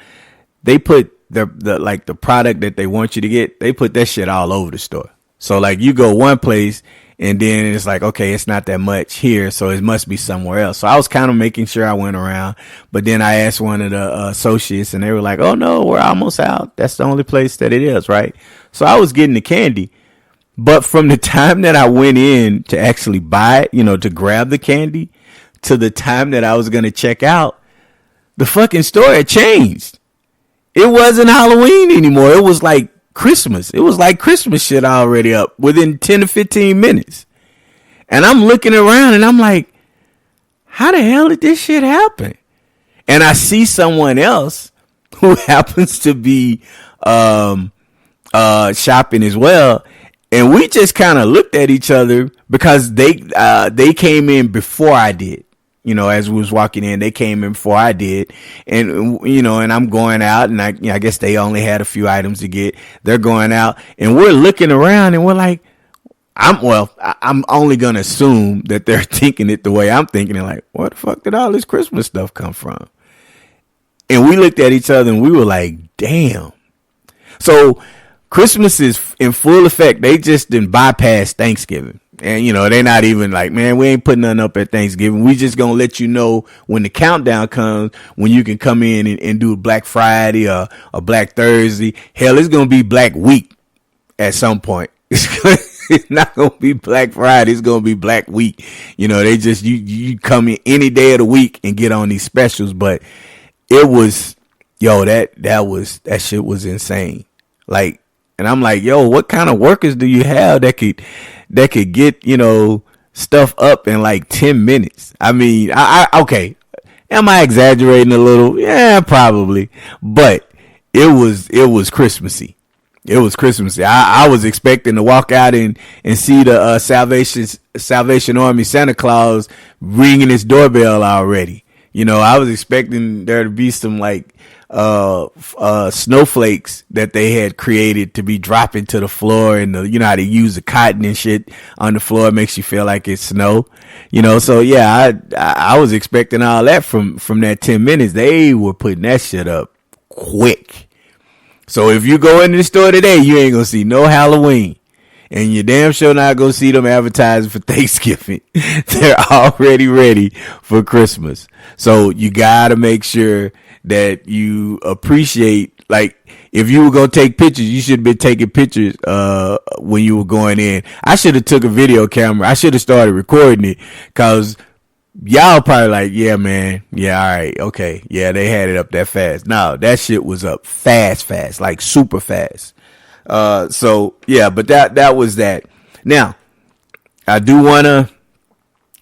Speaker 1: they put the product that they want you to get, they put that shit all over the store. So like you go one place and then it's like, okay, it's not that much here, so it must be somewhere else. So I was kind of making sure I went around, but then I asked one of the associates and they were like, oh no, we're almost out. That's the only place that it is, right? So I was getting the candy, but from the time that I went in to actually buy it, you know, to grab the candy, to the time that I was going to check out, the fucking store had changed. It wasn't Halloween anymore. It was like Christmas. It was like Christmas shit already up within 10 to 15 minutes. And I'm looking around and I'm like, how the hell did this shit happen? And I see someone else who happens to be shopping as well. And we just kind of looked at each other because they came in before I did. You know, as we was walking in, they came in before I did. And, you know, and I'm going out and I guess they only had a few items to get. They're going out and we're looking around and we're like, I'm only going to assume that they're thinking it the way I'm thinking it. Like, where the fuck did all this Christmas stuff come from? And we looked at each other and we were like, damn. So Christmas is in full effect. They just didn't bypass Thanksgiving. And, you know, they're not even like, man, we ain't putting nothing up at Thanksgiving. We just going to let you know when the countdown comes, when you can come in and do a Black Friday or a Black Thursday. Hell, it's going to be Black Week at some point. It's not going to be Black Friday. It's going to be Black Week. You know, they just, you come in any day of the week and get on these specials. But it was, yo, that shit was insane. Like, and I'm like, yo, what kind of workers do you have that could get, you know, stuff up in like 10 minutes? I mean, okay. Am I exaggerating a little? Yeah, probably. But it was Christmassy. It was Christmassy. I was expecting to walk out and see the Salvation Army Santa Claus ringing his doorbell already. You know, I was expecting there to be some like snowflakes that they had created to be dropping to the floor, and you know how they use the cotton and shit on the floor, it makes you feel like it's snow, you know. So yeah, I was expecting all that from that 10 minutes. They were putting that shit up quick. So if you go into the store today, you ain't gonna see no Halloween. And you're damn sure not going to see them advertising for Thanksgiving. They're already ready for Christmas. So you got to make sure that you appreciate, like, if you were going to take pictures, you should have been taking pictures when you were going in. I should have took a video camera. I should have started recording it, because y'all probably like, yeah, man. Yeah, all right. Okay. Yeah, they had it up that fast. No, that shit was up fast, like super fast. So yeah, but that was that. Now, I do want to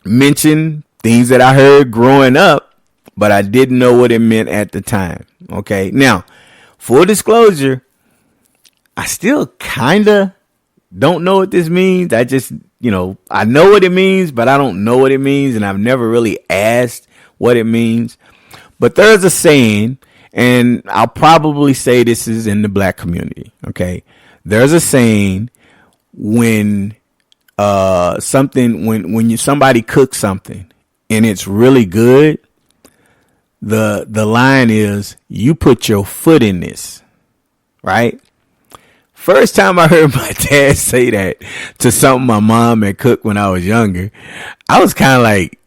Speaker 1: mention things that I heard growing up, but I didn't know what it meant at the time. Okay. Now, full disclosure, I still kind of don't know what this means. I just, I know what it means, but I don't know what it means. And I've never really asked what it means. But there's a saying, and I'll probably say this is in the black community. Okay. There's a saying when somebody cooks something and it's really good, the line is, you put your foot in this, right? First time I heard my dad say that to something my mom had cooked when I was younger, I was kind of like,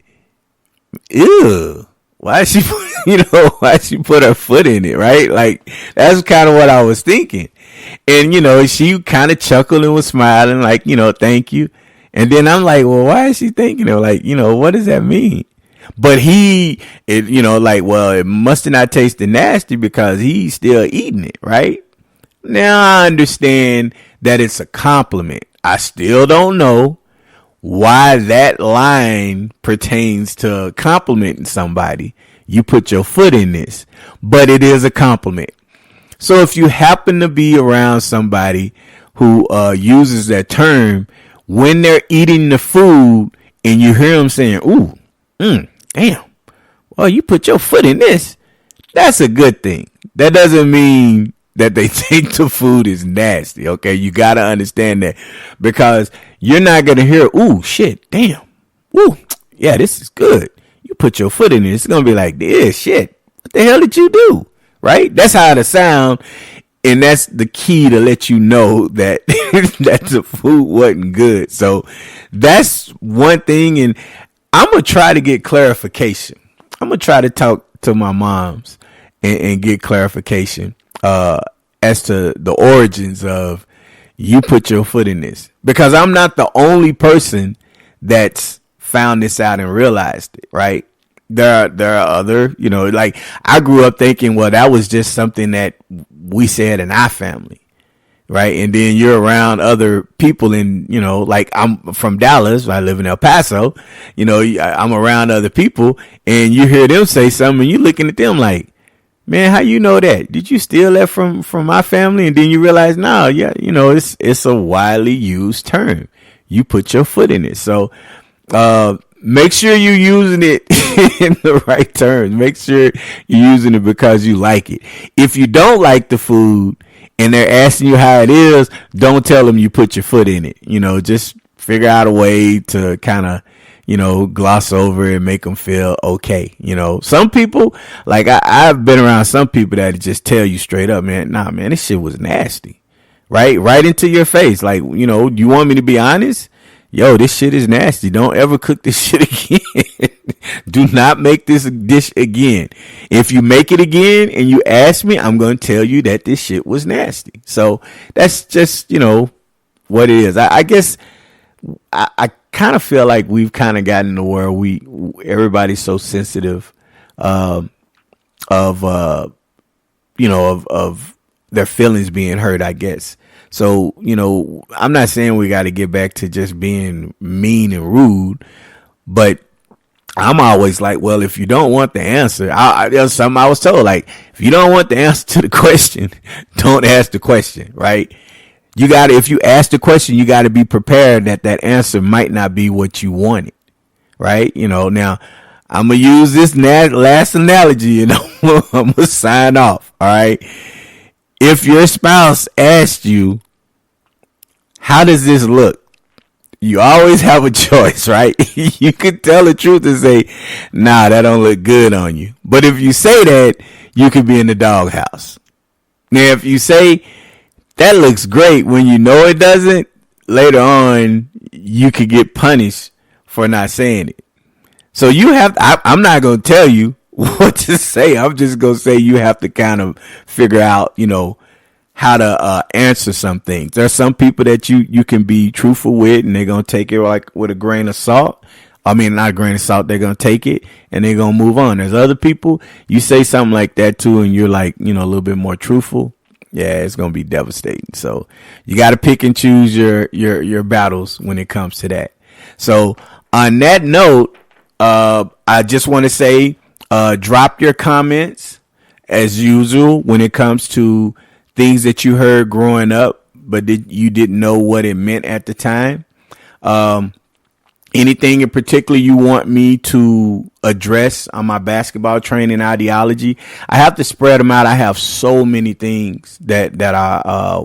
Speaker 1: ew. Why she put her foot in it, right? Like, that's kind of what I was thinking. And, she kind of chuckled and was smiling, like, thank you. And then I'm like, well, why is she thinking it? Like, what does that mean? But it must have not tasted nasty because he's still eating it, right? Now I understand that it's a compliment. I still don't know why that line pertains to complimenting somebody. You put your foot in this, but it is a compliment. So if you happen to be around somebody who uses that term when they're eating the food and you hear them saying, ooh, damn, well, you put your foot in this, that's a good thing. That doesn't mean that they think the food is nasty. Okay. You got to understand that, because you're not going to hear, ooh, shit, damn. Ooh, yeah, this is good. You put your foot in it. It's going to be like, yeah, shit. What the hell did you do? Right. That's how it sound. And that's the key to let you know that, that the food wasn't good. So that's one thing. And I'm going to try to get clarification. I'm going to try to talk to my moms and get clarification as to the origins of you put your foot in this, because I'm not the only person that's found this out and realized it, right? There are other, like, I grew up thinking, well, that was just something that we said in our family, right? And then you're around other people and, like, I'm from Dallas, I live in El Paso, I'm around other people and you hear them say something and you looking at them like, man, how you know that? Did you steal that from my family? And then you realize, no, yeah, it's a widely used term. You put your foot in it. So, make sure you're using it in the right terms. Make sure you're using it because you like it. If you don't like the food and they're asking you how it is, don't tell them you put your foot in it. Just figure out a way to kind of, gloss over it and make them feel okay. Some people, like I've been around some people that just tell you straight up, man, nah, man, this shit was nasty. Right into your face. Like, you want me to be honest? Yo, this shit is nasty. Don't ever cook this shit again. Do not make this dish again. If you make it again and you ask me, I'm going to tell you that this shit was nasty. So that's just, what it is. I guess I kind of feel like we've kind of gotten to where everybody's so sensitive, of their feelings being hurt, I guess. So, I'm not saying we got to get back to just being mean and rude, but I'm always like, well, if you don't want the answer, there's something I was told, like, if you don't want the answer to the question, don't ask the question, right? If you ask the question, you got to be prepared that answer might not be what you wanted, right? Now I'm going to use this last analogy and I'm going to sign off. All right. If your spouse asked you, how does this look? You always have a choice, right? You could tell the truth and say, nah, that don't look good on you. But if you say that, you could be in the doghouse. Now, if you say that looks great when you know it doesn't, later on you could get punished for not saying it. So you have, I'm not going to tell you what to say. I'm just going to say you have to kind of figure out, how to answer some things. There's some people that you can be truthful with, and they're going to take it like with a grain of salt. I mean, not a grain of salt. They're going to take it and they're going to move on. There's other people you say something like that to, and you're like, a little bit more truthful. Yeah, it's going to be devastating. So you got to pick and choose your battles when it comes to that. So on that note, I just want to say, drop your comments as usual when it comes to things that you heard growing up, but you didn't know what it meant at the time. Anything in particular you want me to address on my basketball training ideology, I have to spread them out. I have so many things that I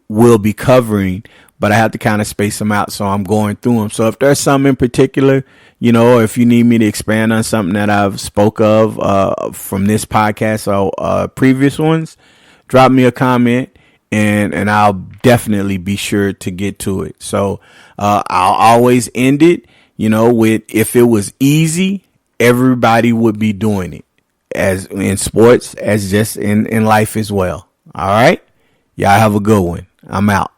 Speaker 1: will be covering, but I have to kind of space them out. So I'm going through them. So if there's something in particular, or if you need me to expand on something that I've spoke of from this podcast or previous ones, drop me a comment and I'll definitely be sure to get to it. So I'll always end it, with if it was easy, everybody would be doing it, as in sports, as just in life as well. All right. Y'all have a good one. I'm out.